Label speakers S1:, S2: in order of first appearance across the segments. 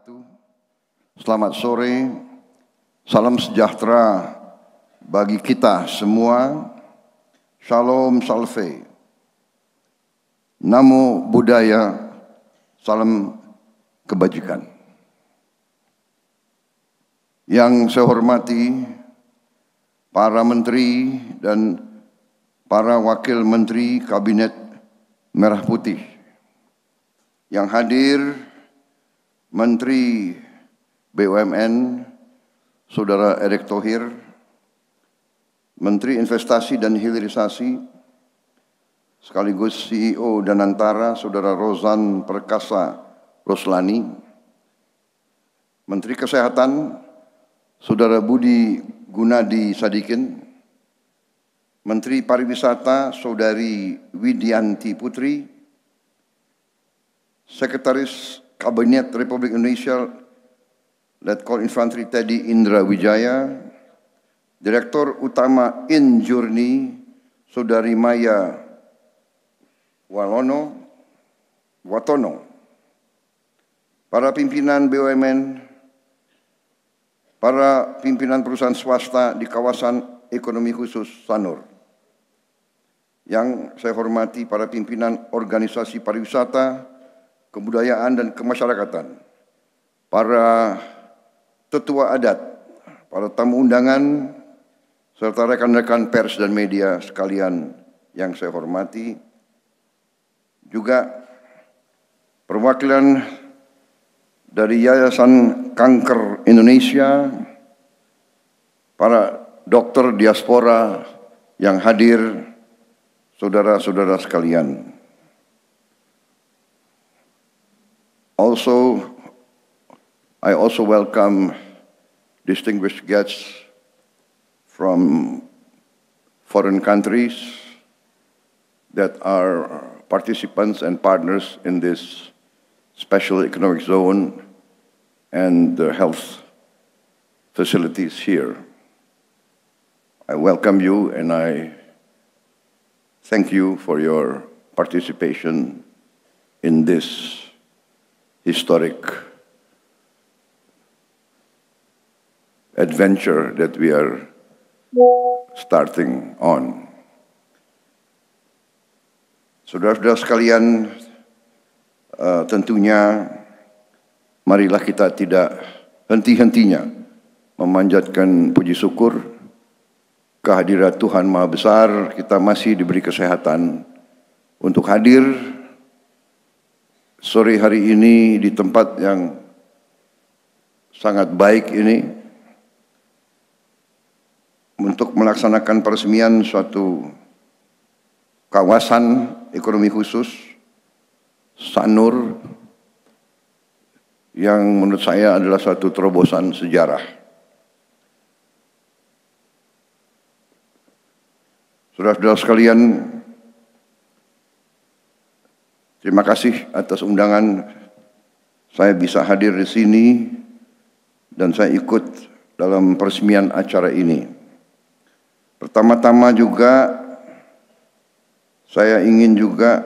S1: wabarakatuh. Selamat sore, salam sejahtera bagi kita semua. Shalom Salve, Namo Buddhaya, salam kebajikan. Yang saya hormati para menteri dan para wakil menteri Kabinet Merah Putih. Yang hadir Menteri BUMN, Saudara Erick Thohir, Menteri Investasi dan Hilirisasi, sekaligus CEO Danantara, Saudara Rozan Perkasa Roslani, Menteri Kesehatan, Saudara Budi Gunadi Sadikin, Menteri Pariwisata, Saudari Widianti Putri, Sekretaris Kabinet Republik Indonesia Letkol Infantri Teddy Indra Wijaya, Direktur Utama Injurni Saudari Maya Watono, para pimpinan BUMN, para pimpinan perusahaan swasta di kawasan ekonomi khusus Sanur. Yang saya hormati para pimpinan organisasi pariwisata, kebudayaan dan kemasyarakatan, para tetua adat, para tamu undangan, serta rekan-rekan pers dan media sekalian yang saya hormati, juga perwakilan dari Yayasan Kanker Indonesia, para dokter diaspora yang hadir, saudara-saudara sekalian. I also welcome distinguished guests from foreign countries that are participants and partners in this special economic zone and the health facilities here. I welcome you and I thank you for your participation in this historic adventure that we are starting on. Saudara-saudara sekalian, tentunya marilah kita tidak henti-hentinya memanjatkan puji syukur kehadirat Tuhan Maha Besar. Kita masih diberi kesehatan untuk hadir sore hari ini di tempat yang sangat baik ini untuk melaksanakan peresmian suatu kawasan ekonomi khusus Sanur yang menurut saya adalah suatu terobosan sejarah. Saudara-saudara sekalian, terima kasih atas undangan saya bisa hadir di sini dan saya ikut dalam peresmian acara ini. Pertama-tama juga saya ingin juga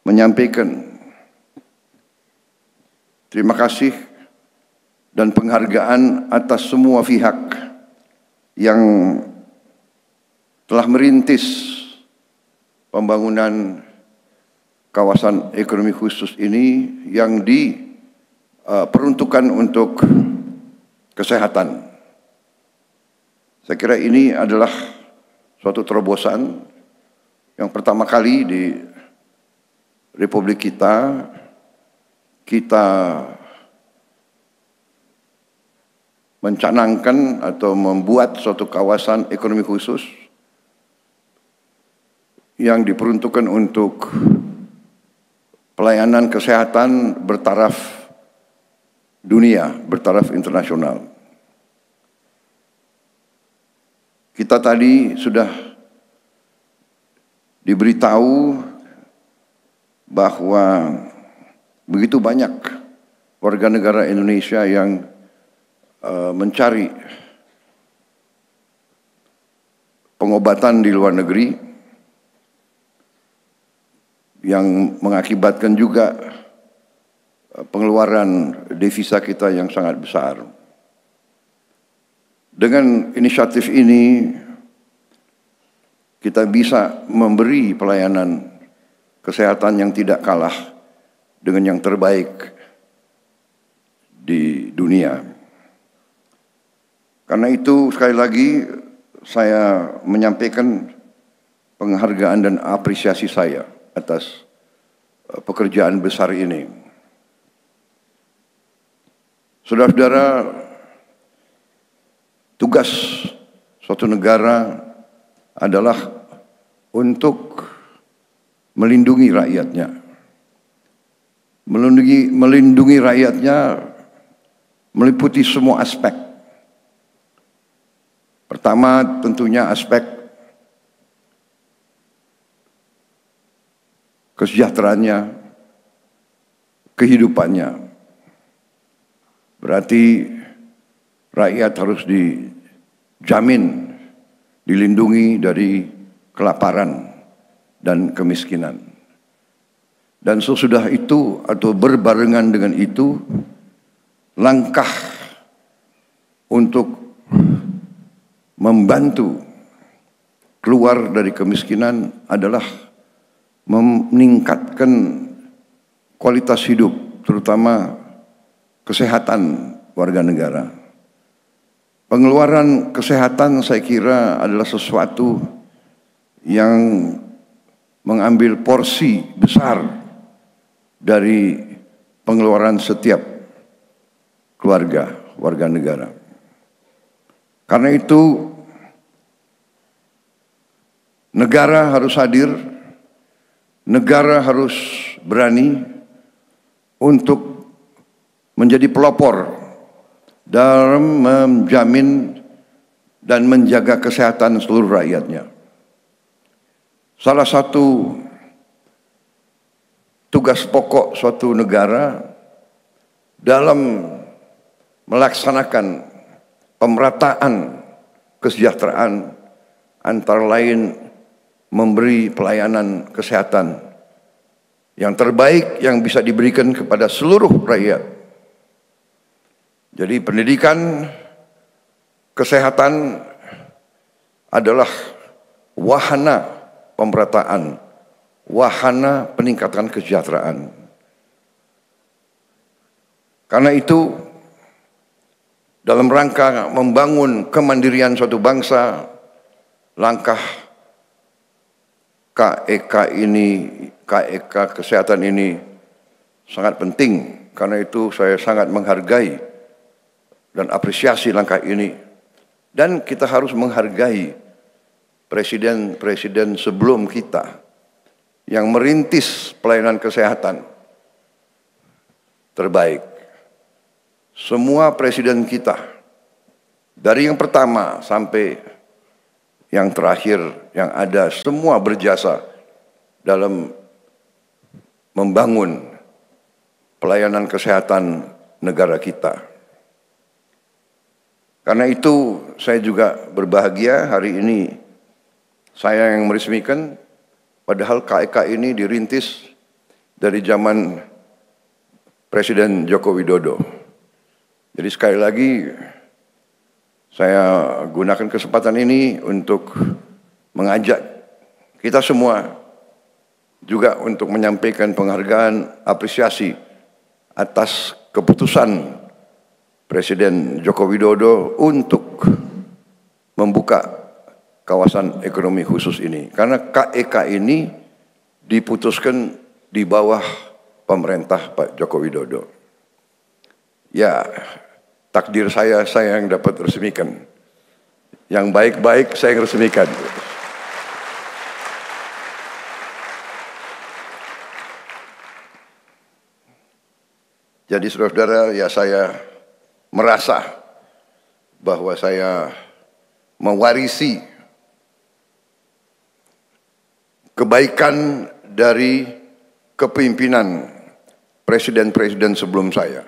S1: menyampaikan terima kasih dan penghargaan atas semua pihak yang telah merintis pembangunan kawasan ekonomi khusus ini yang diperuntukkan untuk kesehatan. Saya kira ini adalah suatu terobosan yang pertama kali di Republik kita mencanangkan atau membuat suatu kawasan ekonomi khusus yang diperuntukkan untuk pelayanan kesehatan bertaraf dunia, bertaraf internasional. Kita tadi sudah diberitahu bahwa begitu banyak warga negara Indonesia yang mencari pengobatan di luar negeri yang mengakibatkan juga pengeluaran devisa kita yang sangat besar. Dengan inisiatif ini, kita bisa memberi pelayanan kesehatan yang tidak kalah dengan yang terbaik di dunia. Karena itu sekali lagi saya menyampaikan penghargaan dan apresiasi saya atas pekerjaan besar ini. Saudara-saudara, tugas suatu negara adalah untuk melindungi rakyatnya. Melindungi rakyatnya meliputi semua aspek. Pertama tentunya aspek kesejahteraannya, kehidupannya. Berarti rakyat harus dijamin, dilindungi dari kelaparan dan kemiskinan. Dan sesudah itu atau berbarengan dengan itu, langkah untuk membantu keluar dari kemiskinan adalah meningkatkan kualitas hidup, terutama kesehatan warga negara. Pengeluaran kesehatan saya kira adalah sesuatu yang mengambil porsi besar dari pengeluaran setiap keluarga, warga negara. Karena itu negara harus hadir, negara harus berani untuk menjadi pelopor dalam menjamin dan menjaga kesehatan seluruh rakyatnya. Salah satu tugas pokok suatu negara dalam melaksanakan pemerataan kesejahteraan antara lain memberi pelayanan kesehatan yang terbaik yang bisa diberikan kepada seluruh rakyat. Jadi pendidikan kesehatan adalah wahana pemerataan, wahana peningkatan kesejahteraan. Karena itu dalam rangka membangun kemandirian suatu bangsa, langkah KEK kesehatan ini sangat penting. Karena itu saya sangat menghargai dan apresiasi langkah ini. Dan kita harus menghargai presiden-presiden sebelum kita yang merintis pelayanan kesehatan terbaik. Semua presiden kita, dari yang pertama sampai yang terakhir yang ada, semua berjasa dalam membangun pelayanan kesehatan negara kita. Karena itu saya juga berbahagia hari ini saya yang meresmikan, padahal KEK ini dirintis dari zaman Presiden Joko Widodo. Jadi sekali lagi saya gunakan kesempatan ini untuk mengajak kita semua juga untuk menyampaikan penghargaan, apresiasi atas keputusan Presiden Joko Widodo untuk membuka kawasan ekonomi khusus ini. Karena KEK ini diputuskan di bawah pemerintah Pak Joko Widodo. Ya, takdir saya yang dapat resmikan. Yang baik-baik saya yang resmikan. Jadi saudara-saudara, ya saya merasa bahwa saya mewarisi kebaikan dari kepemimpinan presiden-presiden sebelum saya.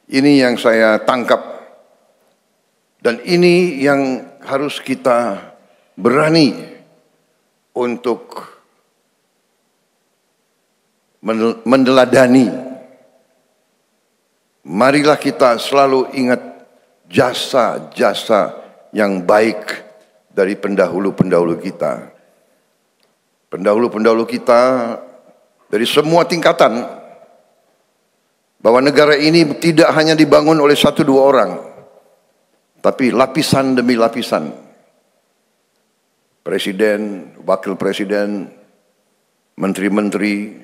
S1: Ini yang saya tangkap dan ini yang harus kita berani untuk mendeladani marilah kita selalu ingat jasa-jasa yang baik dari pendahulu-pendahulu kita. Pendahulu-pendahulu kita dari semua tingkatan, bahwa negara ini tidak hanya dibangun oleh 1-2 orang, tapi lapisan demi lapisan. Presiden, wakil presiden, menteri-menteri,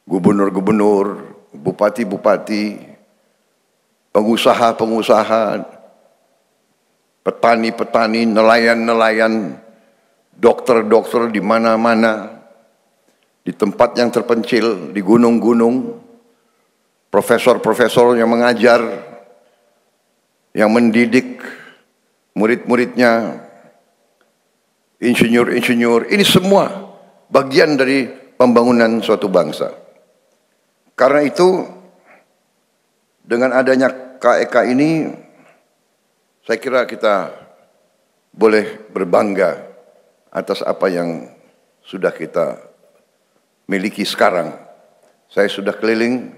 S1: gubernur-gubernur, bupati-bupati, pengusaha-pengusaha, petani-petani, nelayan-nelayan, dokter-dokter di mana-mana, di tempat yang terpencil, di gunung-gunung, profesor-profesor yang mengajar, yang mendidik murid-muridnya, insinyur-insinyur, ini semua bagian dari pembangunan suatu bangsa. Karena itu, dengan adanya KEK ini, saya kira kita boleh berbangga atas apa yang sudah kita miliki sekarang. Saya sudah keliling,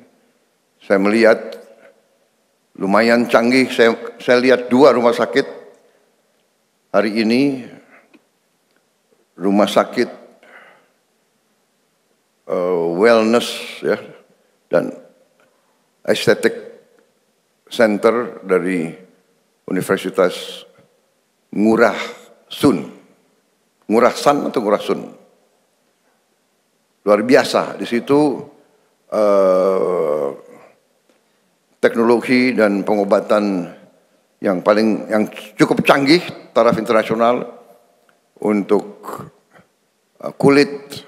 S1: saya melihat lumayan canggih. Saya lihat 2 rumah sakit hari ini, rumah sakit wellness ya, dan aesthetic center dari Universitas Ngurah San atau Ngurah Sun. Luar biasa di situ, teknologi dan pengobatan yang cukup canggih taraf internasional untuk kulit,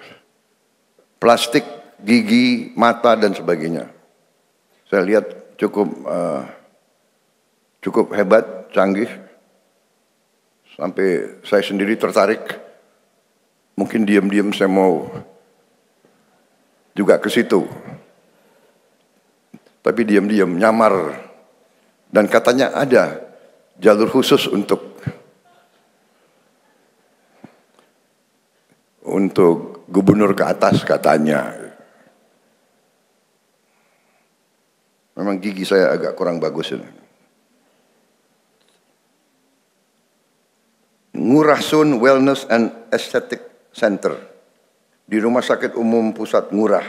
S1: plastik, gigi, mata dan sebagainya. Saya lihat cukup hebat, canggih, sampai saya sendiri tertarik. Mungkin diam-diam saya mau juga ke situ, tapi diam-diam nyamar, dan katanya ada jalur khusus untuk gubernur ke atas katanya. Memang gigi saya agak kurang bagus ini. Ngurah Sun Wellness and Aesthetic Center di Rumah Sakit Umum Pusat Ngurah.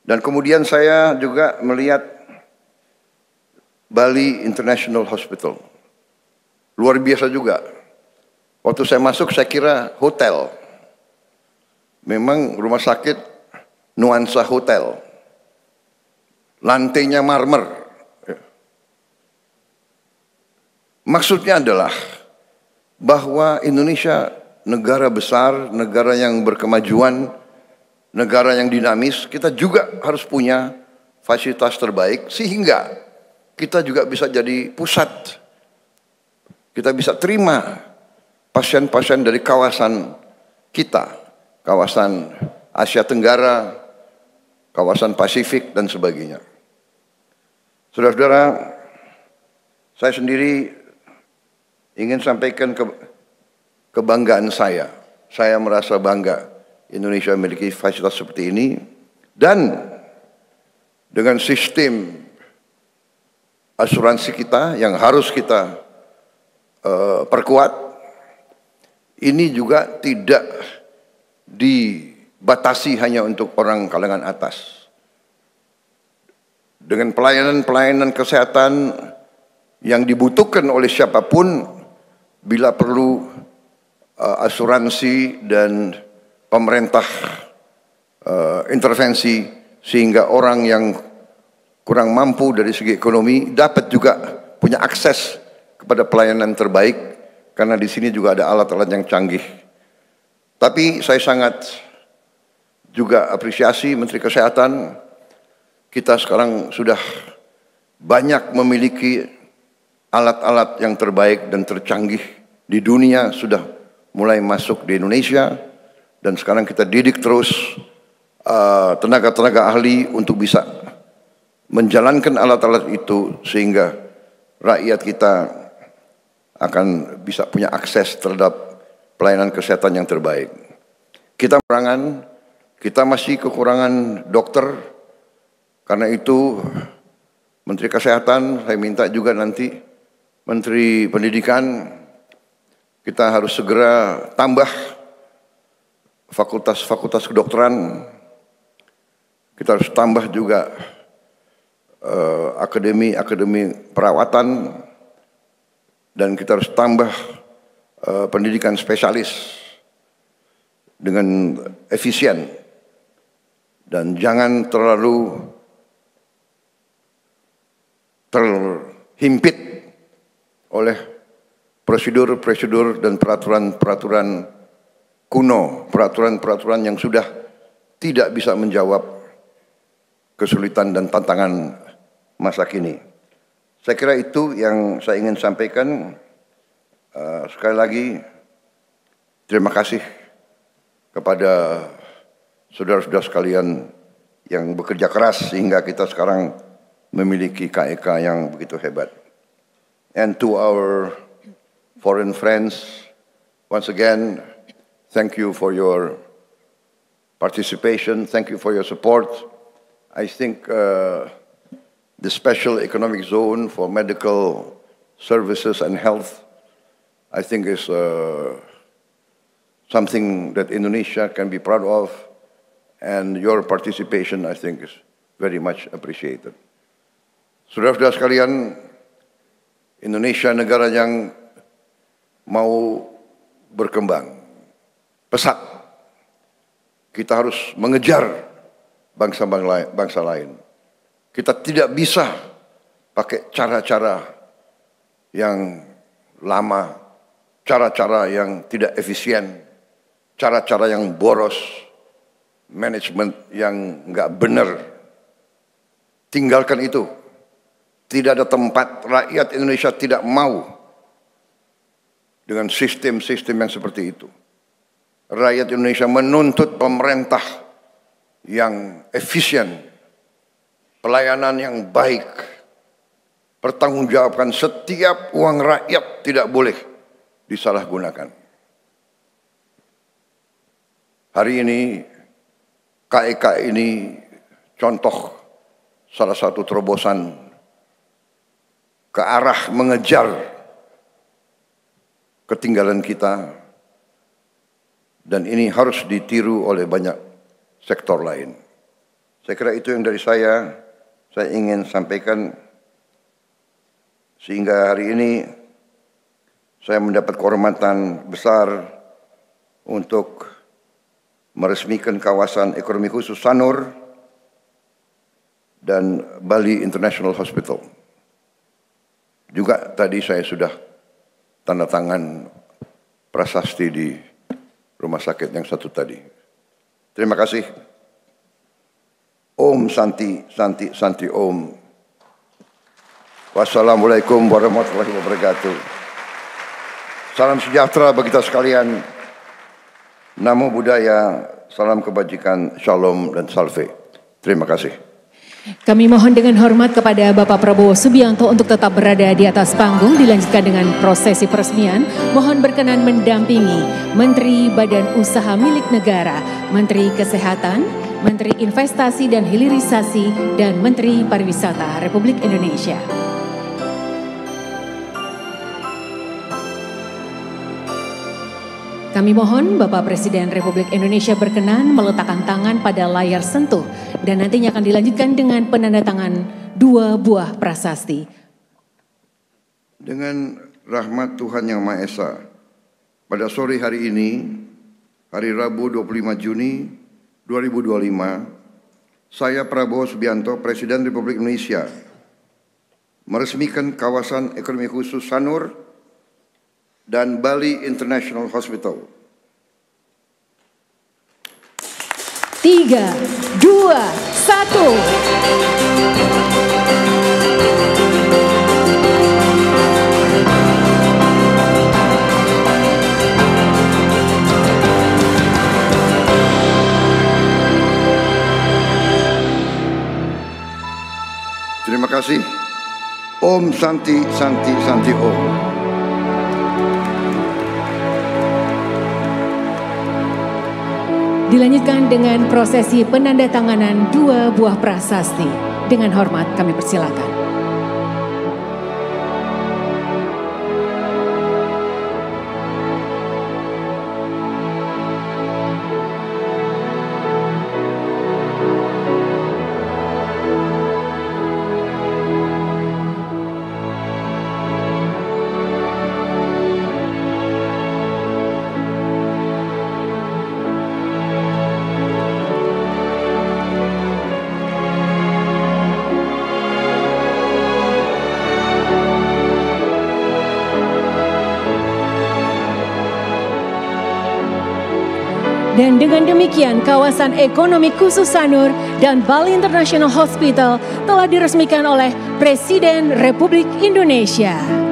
S1: Dan kemudian saya juga melihat Bali International Hospital. Luar biasa juga. Waktu saya masuk saya kira hotel. Memang rumah sakit nuansa hotel. Lantainya marmer. Maksudnya adalah bahwa Indonesia negara besar, negara yang berkemajuan, negara yang dinamis, kita juga harus punya fasilitas terbaik sehingga kita juga bisa jadi pusat. Kita bisa terima pasien-pasien dari kawasan kita, kawasan Asia Tenggara, kawasan Pasifik dan sebagainya. Saudara-saudara, saya sendiri ingin sampaikan kebanggaan saya. Saya merasa bangga Indonesia memiliki fasilitas seperti ini, dan dengan sistem asuransi kita yang harus kita perkuat, ini juga tidak dibatasi hanya untuk orang kalangan atas. Dengan pelayanan-pelayanan kesehatan yang dibutuhkan oleh siapapun, bila perlu asuransi dan pemerintah intervensi sehingga orang yang kurang mampu dari segi ekonomi dapat juga punya akses kepada pelayanan terbaik, karena di sini juga ada alat-alat yang canggih. Tapi saya sangat juga apresiasi Menteri Kesehatan, kita sekarang sudah banyak memiliki alat-alat yang terbaik dan tercanggih di dunia, sudah mulai masuk di Indonesia, dan sekarang kita didik terus tenaga-tenaga ahli untuk bisa menjalankan alat-alat itu sehingga rakyat kita akan bisa punya akses terhadap pelayanan kesehatan yang terbaik. Kita masih kekurangan dokter, Karena itu Menteri Kesehatan, saya minta juga nanti Menteri Pendidikan, kita harus segera tambah fakultas-fakultas kedokteran. Kita harus tambah juga akademi-akademi perawatan, dan kita harus tambah pendidikan spesialis dengan efisien, dan jangan terlalu terhimpit oleh prosedur-prosedur dan peraturan-peraturan kuno, peraturan-peraturan yang sudah tidak bisa menjawab kesulitan dan tantangan masa kini. Saya kira itu yang saya ingin sampaikan. Sekali lagi, terima kasih kepada saudara-saudara sekalian yang bekerja keras sehingga kita sekarang memiliki KEK yang begitu hebat. And to our foreign friends, once again, thank you for your participation, thank you for your support. I think the special economic zone for medical services and health, I think is something that Indonesia can be proud of, and your participation, I think, is very much appreciated. Saudara-saudara sekalian, Indonesia negara yang mau berkembang pesat. Kita harus mengejar bangsa lain. Kita tidak bisa pakai cara-cara yang lama, cara-cara yang tidak efisien, cara-cara yang boros, manajemen yang nggak benar. Tinggalkan itu. Tidak ada tempat, rakyat Indonesia tidak mau dengan sistem-sistem yang seperti itu. Rakyat Indonesia menuntut pemerintah yang efisien, pelayanan yang baik, pertanggungjawabkan setiap uang rakyat tidak boleh disalahgunakan. Hari ini KEK ini contoh salah satu terobosan ke arah mengejar ketinggalan kita, dan ini harus ditiru oleh banyak sektor lain. Saya kira itu yang dari saya ingin sampaikan, sehingga hari ini saya mendapat kehormatan besar untuk meresmikan kawasan ekonomi khusus Sanur dan Bali International Hospital. Juga tadi saya sudah tanda tangan prasasti di rumah sakit yang satu tadi. Terima kasih. Om Santi, Santi, Santi Om. Wassalamualaikum warahmatullahi wabarakatuh. Salam sejahtera bagi kita sekalian. Namo Buddhaya, salam kebajikan, shalom dan salve. Terima kasih.
S2: Kami mohon dengan hormat kepada Bapak Prabowo Subianto untuk tetap berada di atas panggung, dilanjutkan dengan prosesi peresmian. Mohon berkenan mendampingi Menteri Badan Usaha Milik Negara, Menteri Kesehatan, Menteri Investasi dan Hilirisasi, dan Menteri Pariwisata Republik Indonesia. Kami mohon Bapak Presiden Republik Indonesia berkenan meletakkan tangan pada layar sentuh dan nantinya akan dilanjutkan dengan penandatangan 2 buah prasasti.
S1: Dengan rahmat Tuhan Yang Maha Esa, pada sore hari ini, hari Rabu 25 Juni 2025, saya Prabowo Subianto, Presiden Republik Indonesia, meresmikan kawasan ekonomi khusus Sanur dan Bali International Hospital.
S2: 3, 2, 1.
S1: Terima kasih. Om Santi, Santi, Santi Om.
S2: Dilanjutkan dengan prosesi penandatanganan 2 buah prasasti. dengan hormat kami persilakan. Dan dengan demikian kawasan ekonomi khusus Sanur dan Bali International Hospital telah diresmikan oleh Presiden Republik Indonesia.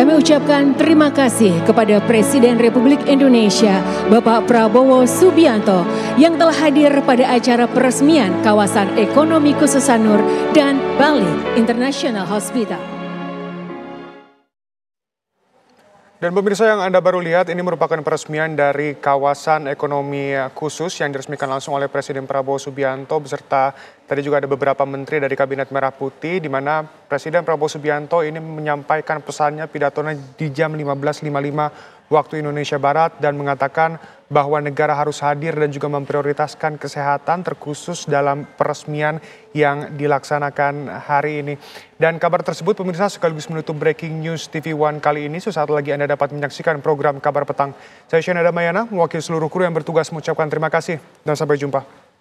S2: Kami ucapkan terima kasih kepada Presiden Republik Indonesia, Bapak Prabowo Subianto, yang telah hadir pada acara peresmian kawasan ekonomi khusus Sanur dan Bali International Hospital.
S3: Dan pemirsa yang Anda baru lihat, ini merupakan peresmian dari kawasan ekonomi khusus yang diresmikan langsung oleh Presiden Prabowo Subianto beserta tadi juga ada beberapa menteri dari Kabinet Merah Putih, di mana Presiden Prabowo Subianto ini menyampaikan pesannya pidatonya di jam 15.55 waktu Indonesia Barat dan mengatakan bahwa negara harus hadir dan juga memprioritaskan kesehatan terkhusus dalam peresmian yang dilaksanakan hari ini. Dan kabar tersebut pemirsa sekaligus menutup Breaking News TV One kali ini. Sesaat lagi Anda dapat menyaksikan program Kabar Petang. Saya Shena Damayana, mewakili seluruh kru yang bertugas mengucapkan terima kasih dan sampai jumpa.